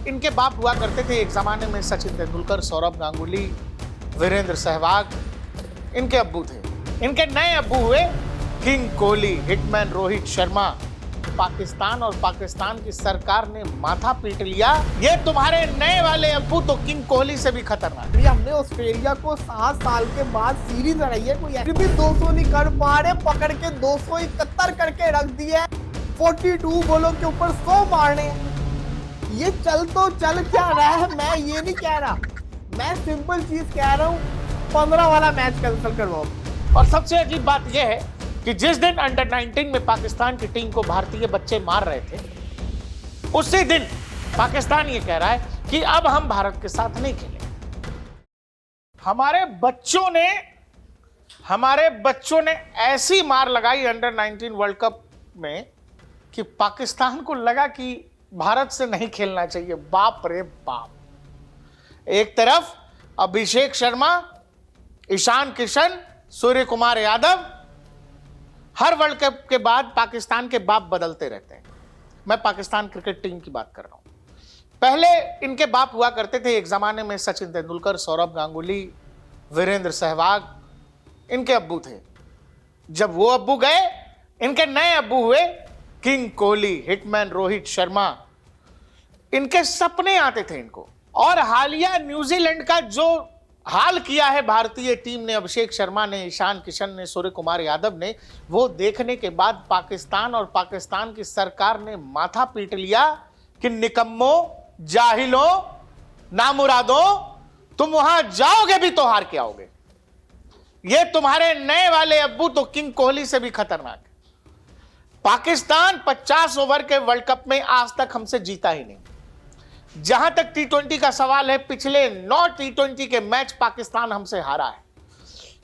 इनके बाप हुआ करते थे एक जमाने में सचिन तेंदुलकर, सौरभ गांगुली, वीरेंद्र सहवाग, इनके अब्बू थे। इनके नए अब्बू हुए किंग कोहली, हिटमैन रोहित शर्मा। पाकिस्तान और पाकिस्तान की सरकार ने माथा पीट लिया। ये तुम्हारे नए वाले अब्बू तो किंग कोहली से भी खतरनाक। हमने ऑस्ट्रेलिया को 7 साल के बाद सीरीज हराई है, कोई फिर भी 200 नहीं कर पा रहे, पकड़ के 271 करके रख दिया। 42 बॉलों के ऊपर 100 मारने। ये चल तो चल क्या रहा है, मैं ये नहीं कह रहा, मैं सिंपल चीज कह रहा हूँ, 15 वाला मैच कैंसिल करवाओ। और सबसे अजीब बात यह है कि जिस दिन अंडर 19 में पाकिस्तान की टीम को भारतीय बच्चे मार रहे थे, उसी दिन पाकिस्तान ये कह रहा है कि अब हम भारत के साथ नहीं खेलेंगे। हमारे बच्चों ने ऐसी मार लगाई अंडर 19 वर्ल्ड कप में कि पाकिस्तान को लगा कि भारत से नहीं खेलना चाहिए। बाप रे बाप। एक तरफ अभिषेक शर्मा, ईशान किशन, सूर्य कुमार यादव, हर वर्ल्ड कप के बाद पाकिस्तान के बाप बदलते रहते हैं। मैं पाकिस्तान क्रिकेट टीम की बात कर रहा हूं। पहले इनके बाप हुआ करते थे एक जमाने में सचिन तेंदुलकर, सौरभ गांगुली, वीरेंद्र सहवाग, इनके अब्बू थे। जब वो अब्बू गए, इनके नए अब्बू हुए किंग कोहली, हिटमैन रोहित शर्मा। इनके सपने आते थे इनको। और हालिया न्यूजीलैंड का जो हाल किया है भारतीय टीम ने, अभिषेक शर्मा ने, ईशान किशन ने, सूर्य कुमार यादव ने, वो देखने के बाद पाकिस्तान और पाकिस्तान की सरकार ने माथा पीट लिया कि निकम्मो, जाहिलों, नामुरादों, तुम वहां जाओगे भी तो हार के आओगे। ये तुम्हारे नए वाले अब्बू तो किंग कोहली से भी खतरनाक है। पाकिस्तान 50 ओवर के वर्ल्ड कप में आज तक हमसे जीता ही नहीं। जहां तक T20 का सवाल है, पिछले 9 T20 के मैच पाकिस्तान हमसे हारा है।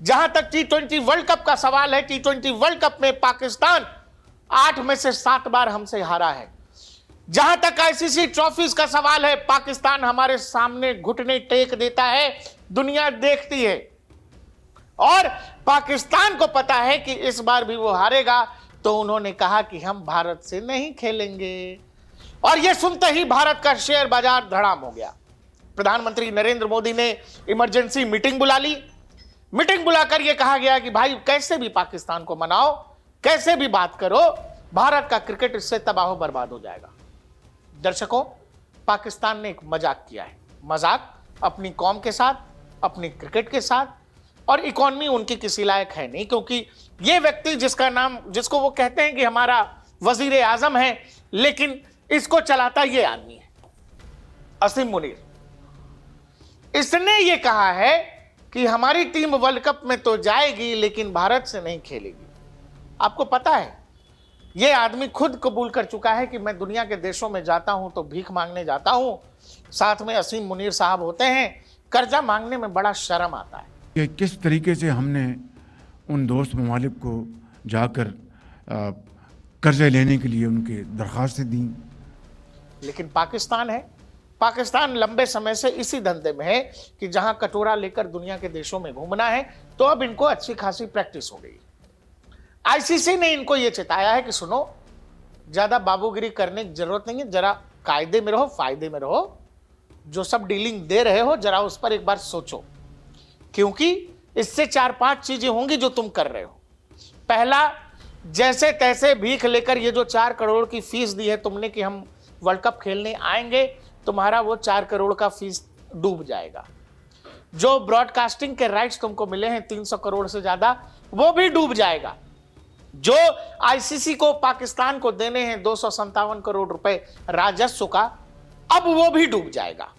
जहां तक T20 वर्ल्ड कप का सवाल है, T20 वर्ल्ड कप में पाकिस्तान 8 में से 7 बार हमसे हारा है। जहां तक ICC ट्रॉफीज का सवाल है, पाकिस्तान हमारे सामने घुटने टेक देता है, दुनिया देखती है। और पाकिस्तान को पता है कि इस बार भी वो हारेगा, तो उन्होंने कहा कि हम भारत से नहीं खेलेंगे। और यह सुनते ही भारत का शेयर बाजार धड़ाम हो गया। प्रधानमंत्री नरेंद्र मोदी ने इमरजेंसी मीटिंग बुला ली। मीटिंग बुलाकर यह कहा गया कि भाई कैसे भी पाकिस्तान को मनाओ, कैसे भी बात करो, भारत का क्रिकेट इससे तबाह बर्बाद हो जाएगा। दर्शकों, पाकिस्तान ने एक मजाक किया है। मजाक अपनी कौम के साथ, अपनी क्रिकेट के साथ, और इकॉनमी उनकी किसी लायक है नहीं, क्योंकि यह व्यक्ति जिसको वो कहते हैं कि हमारा वजीर आजम है, लेकिन इसको चलाता ये आदमी है, असीम मुनीर। इसने ये कहा है कि हमारी टीम वर्ल्ड कप में तो जाएगी लेकिन भारत से नहीं खेलेगी। आपको पता है, ये आदमी खुद कबूल कर चुका है कि मैं दुनिया के देशों में जाता हूं तो भीख मांगने जाता हूं, साथ में असीम मुनीर साहब होते हैं, कर्जा मांगने में बड़ा शर्म आता है। कि किस तरीके से हमने उन दोस्त ममालिक को जाकर कर्जे लेने के लिए उनके दरख्वास्तें दी। लेकिन पाकिस्तान लंबे समय से इसी धंधे में है कि जहां कटोरा लेकर दुनिया के देशों में घूमना है, तो अब इनको अच्छी खासी प्रैक्टिस हो गई। ICC ने इनको यह चेताया है कि सुनो, ज्यादा बाबूगिरी करने की जरूरत नहीं है, जरा कायदे में रहो, फायदे में रहो। जो सब डीलिंग दे रहे हो, जरा उस पर एक बार सोचो, क्योंकि इससे 4-5 चीजें होंगी जो तुम कर रहे हो। पहला, जैसे तैसे भीख लेकर ये जो 4 करोड़ की फीस दी है तुमने कि हम वर्ल्ड कप खेलने आएंगे, तुम्हारा वो 4 करोड़ का फीस डूब जाएगा। जो ब्रॉडकास्टिंग के राइट्स तुमको मिले हैं 300 करोड़ से ज्यादा, वो भी डूब जाएगा। जो ICC को पाकिस्तान को देने हैं 257 करोड़ रुपए राजस्व का, अब वो भी डूब जाएगा।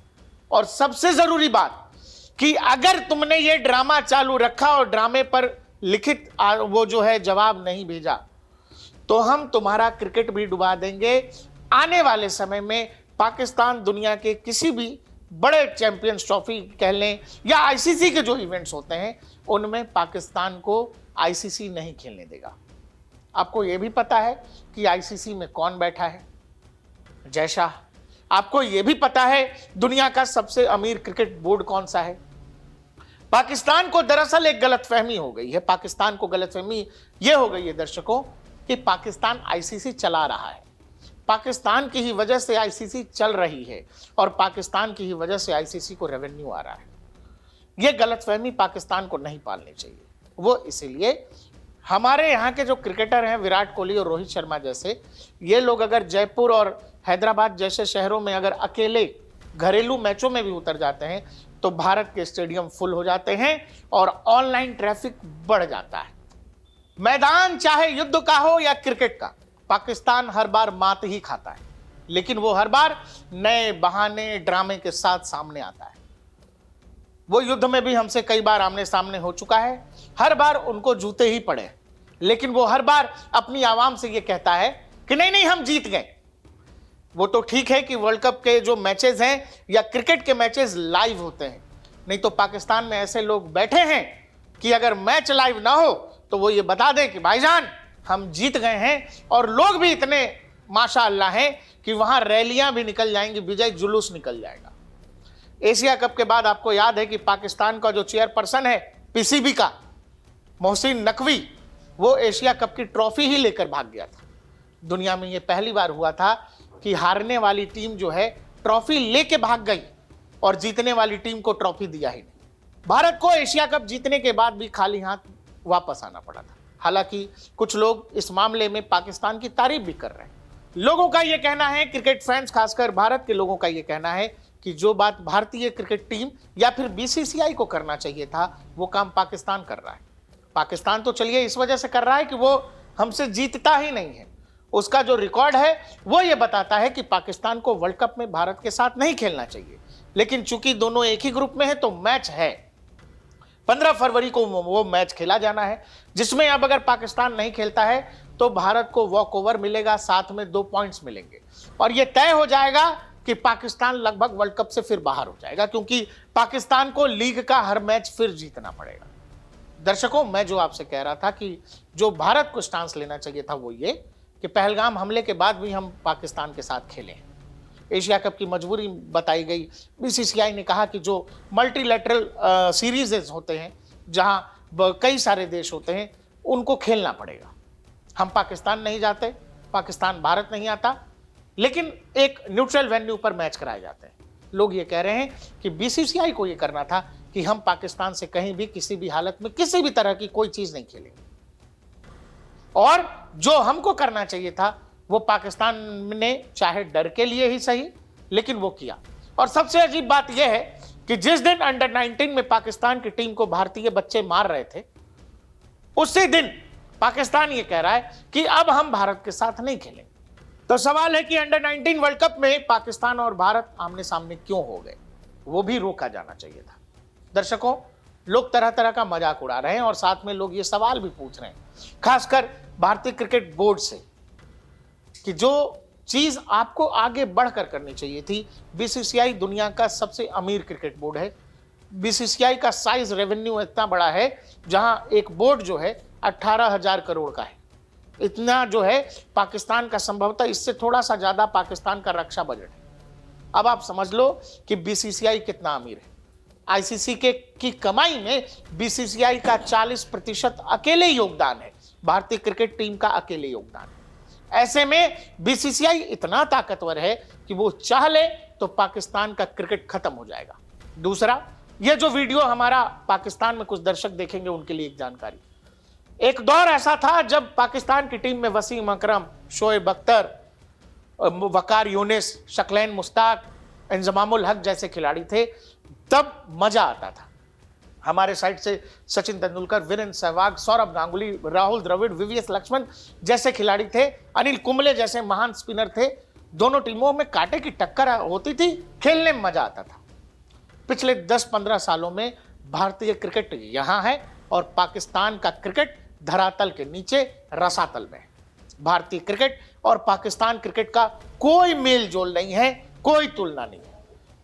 और सबसे जरूरी बात कि अगर तुमने ये ड्रामा चालू रखा और ड्रामे पर लिखित वो जो है जवाब नहीं भेजा, तो हम तुम्हारा क्रिकेट भी डुबा देंगे। आने वाले समय में पाकिस्तान दुनिया के किसी भी बड़े चैंपियंस ट्रॉफी कह लें या ICC के जो इवेंट्स होते हैं, उनमें पाकिस्तान को ICC नहीं खेलने देगा। आपको यह भी पता है कि ICC में कौन बैठा है? जय शाह। आपको यह भी पता है दुनिया का सबसे अमीर क्रिकेट बोर्ड कौन सा है? पाकिस्तान को दरअसल एक गलतफहमी हो गई है। पाकिस्तान को गलतफहमी यह हो गई है दर्शकों कि पाकिस्तान ICC चला रहा है। पाकिस्तान की ही वजह से आईसीसी चल रही है और पाकिस्तान की ही वजह से आईसीसी को रेवेन्यू आ रहा है। यह गलतफहमी पाकिस्तान को नहीं पालनी चाहिए। वो इसीलिए हमारे यहाँ के जो क्रिकेटर हैं विराट कोहली और रोहित शर्मा जैसे, ये लोग अगर जयपुर और हैदराबाद जैसे शहरों में अगर अकेले घरेलू मैचों में भी उतर जाते हैं तो भारत के स्टेडियम फुल हो जाते हैं और ऑनलाइन ट्रैफिक बढ़ जाता है। मैदान चाहे युद्ध का हो या क्रिकेट का, पाकिस्तान हर बार मात ही खाता है, लेकिन वो हर बार नए बहाने ड्रामे के साथ सामने आता है। वो युद्ध में भी हमसे कई बार आमने सामने हो चुका है, हर बार उनको जूते ही पड़े, लेकिन वो हर बार अपनी आवाम से ये कहता है कि नहीं नहीं हम जीत गए। वो तो ठीक है कि वर्ल्ड कप के जो मैचेस हैं या क्रिकेट के मैचेस लाइव होते हैं, नहीं तो पाकिस्तान में ऐसे लोग बैठे हैं कि अगर मैच लाइव ना हो तो वो ये बता दें कि भाईजान हम जीत गए हैं, और लोग भी इतने माशाअल्लाह हैं कि वहां रैलियां भी निकल जाएंगी, विजय जुलूस निकल जाएगा। एशिया कप के बाद आपको याद है कि पाकिस्तान का जो चेयरपर्सन है पीसीबी का, मोहसिन नकवी, वो एशिया कप की ट्रॉफी ही लेकर भाग गया था। दुनिया में ये पहली बार हुआ था कि हारने वाली टीम जो है ट्रॉफी लेके भाग गई और जीतने वाली टीम को ट्रॉफी दिया ही नहीं। भारत को एशिया कप जीतने के बाद भी खाली हाथ वापस आना पड़ा था। हालांकि कुछ लोग इस मामले में पाकिस्तान की तारीफ भी कर रहे हैं। लोगों का यह कहना है, क्रिकेट फैंस खासकर भारत के लोगों का यह कहना है कि जो बात भारतीय क्रिकेट टीम या फिर बीसीसीआई को करना चाहिए था वो काम पाकिस्तान कर रहा है। पाकिस्तान तो चलिए इस वजह से कर रहा है कि वो हमसे जीतता ही नहीं है। उसका जो रिकॉर्ड है वो ये बताता है कि पाकिस्तान को वर्ल्ड कप में भारत के साथ नहीं खेलना चाहिए, लेकिन चूंकि दोनों एक ही ग्रुप में है तो मैच है। 15 फरवरी को वो मैच खेला जाना है, जिसमें अब अगर पाकिस्तान नहीं खेलता है तो भारत को वॉक ओवर मिलेगा, साथ में 2 पॉइंट्स मिलेंगे और यह तय हो जाएगा कि पाकिस्तान लगभग वर्ल्ड कप से फिर बाहर हो जाएगा, क्योंकि पाकिस्तान को लीग का हर मैच फिर जीतना पड़ेगा। दर्शकों, मैं जो आपसे कह रहा था कि जो भारत को स्टांस लेना चाहिए था वो ये कि पहलगाम हमले के बाद भी हम पाकिस्तान के साथ खेलें। एशिया कप की मजबूरी बताई गई। बीसीसीआई ने कहा कि जो मल्टीलैटरल सीरीजेस होते हैं जहां कई सारे देश होते हैं उनको खेलना पड़ेगा। हम पाकिस्तान नहीं जाते, पाकिस्तान भारत नहीं आता, लेकिन एक न्यूट्रल वेन्यू पर मैच कराए जाते हैं। लोग ये कह रहे हैं कि बीसीसीआई को ये करना था कि हम पाकिस्तान से कहीं भी किसी भी हालत में किसी भी तरह की कोई चीज नहीं खेलेंगे, और जो हमको करना चाहिए था वो पाकिस्तान ने चाहे डर के लिए ही सही लेकिन वो किया। और सबसे अजीब बात यह है कि जिस दिन अंडर 19 में पाकिस्तान की टीम को भारतीय बच्चे मार रहे थे, उसी दिन पाकिस्तान ये कह रहा है कि अब हम भारत के साथ नहीं खेलेंगे। तो सवाल है कि अंडर 19 वर्ल्ड कप में पाकिस्तान और भारत आमने सामने क्यों हो गए, वो भी रोका जाना चाहिए था। दर्शकों, लोग तरह तरह का मजाक उड़ा रहे हैं और साथ में लोग ये सवाल भी पूछ रहे हैं, खासकर भारतीय क्रिकेट बोर्ड से, कि जो चीज आपको आगे बढ़कर करनी चाहिए थी। बीसीसीआई दुनिया का सबसे अमीर क्रिकेट बोर्ड है। बीसीसीआई का साइज रेवेन्यू इतना बड़ा है, जहां एक बोर्ड जो है 18,000 करोड़ का है। इतना जो है पाकिस्तान का संभवतः इससे थोड़ा सा ज्यादा पाकिस्तान का रक्षा बजट है। अब आप समझ लो कि बीसीसीआई कितना अमीर है। आईसीसी की कमाई में बीसीसीआई का 40% अकेले योगदान है, भारतीय क्रिकेट टीम का अकेले योगदान है। ऐसे में बीसीसीआई इतना ताकतवर है कि वो चाह ले तो पाकिस्तान का क्रिकेट खत्म हो जाएगा। दूसरा, ये जो वीडियो हमारा पाकिस्तान में कुछ दर्शक देखेंगे उनके लिए एक जानकारी। एक दौर ऐसा था जब पाकिस्तान की टीम में वसीम अकरम, शोएब अख्तर, वकार यूनिस, शक्लैन मुश्ताक, इंजमामुल हक जैसे खिलाड़ी थे, तब मजा आता था। हमारे साइड से सचिन तेंदुलकर, वीरेंद्र सहवाग, सौरभ गांगुली, राहुल द्रविड़, वीवीएस लक्ष्मण जैसे खिलाड़ी थे, अनिल कुंबले जैसे महान स्पिनर थे। दोनों टीमों में कांटे की टक्कर होती थी, खेलने में मजा आता था। पिछले 10-15 सालों में भारतीय क्रिकेट यहां है और पाकिस्तान का क्रिकेट धरातल के नीचे रसातल में है। भारतीय क्रिकेट और पाकिस्तान क्रिकेट का कोई मेल जोल नहीं है, कोई तुलना नहीं है।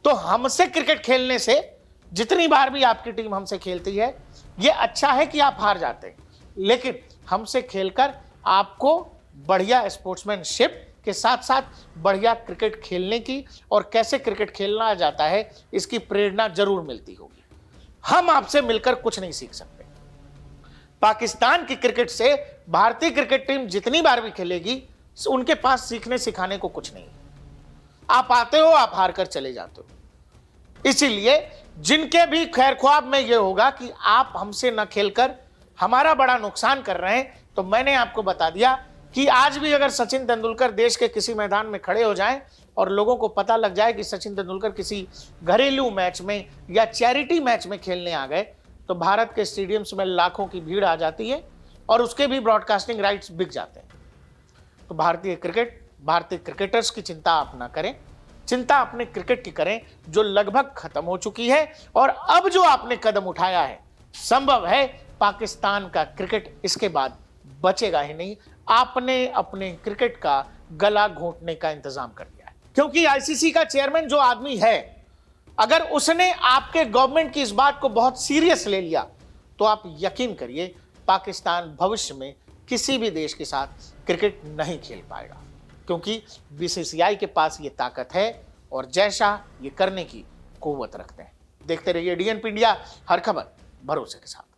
तो हमसे क्रिकेट खेलने से, जितनी बार भी आपकी टीम हमसे खेलती है, यह अच्छा है कि आप हार जाते हैं, लेकिन हमसे खेलकर आपको बढ़िया स्पोर्ट्समैनशिप के साथ साथ बढ़िया क्रिकेट खेलने की और कैसे क्रिकेट खेलना जाता है इसकी प्रेरणा जरूर मिलती होगी। हम आपसे मिलकर कुछ नहीं सीख सकते। पाकिस्तान की क्रिकेट से भारतीय क्रिकेट टीम जितनी बार भी खेलेगी उनके पास सीखने सिखाने को कुछ नहीं है। आप आते हो, आप हार कर चले जाते हो। इसीलिए जिनके भी खैर ख्वाब में यह होगा कि आप हमसे न खेलकर हमारा बड़ा नुकसान कर रहे हैं, तो मैंने आपको बता दिया कि आज भी अगर सचिन तेंदुलकर देश के किसी मैदान में खड़े हो जाएं और लोगों को पता लग जाए कि सचिन तेंदुलकर किसी घरेलू मैच में या चैरिटी मैच में खेलने आ गए, तो भारत के स्टेडियम्स में लाखों की भीड़ आ जाती है और उसके भी ब्रॉडकास्टिंग राइट्स बिक जाते हैं। तो भारतीय क्रिकेटर्स की चिंता आप ना करें, चिंता अपने क्रिकेट की करें जो लगभग खत्म हो चुकी है। और अब जो आपने कदम उठाया है, संभव है पाकिस्तान का क्रिकेट इसके बाद बचेगा ही नहीं। आपने अपने क्रिकेट का गला घोंटने का इंतजाम कर दिया है, क्योंकि आईसीसी का चेयरमैन जो आदमी है, अगर उसने आपके गवर्नमेंट की इस बात को बहुत सीरियस ले लिया, तो आप यकीन करिए पाकिस्तान भविष्य में किसी भी देश के साथ क्रिकेट नहीं खेल पाएगा, क्योंकि बीसीसीआई के पास ये ताकत है और जैसा ये करने की कुव्वत रखते हैं। देखते रहिए डीएनपी इंडिया, हर खबर भरोसे के साथ।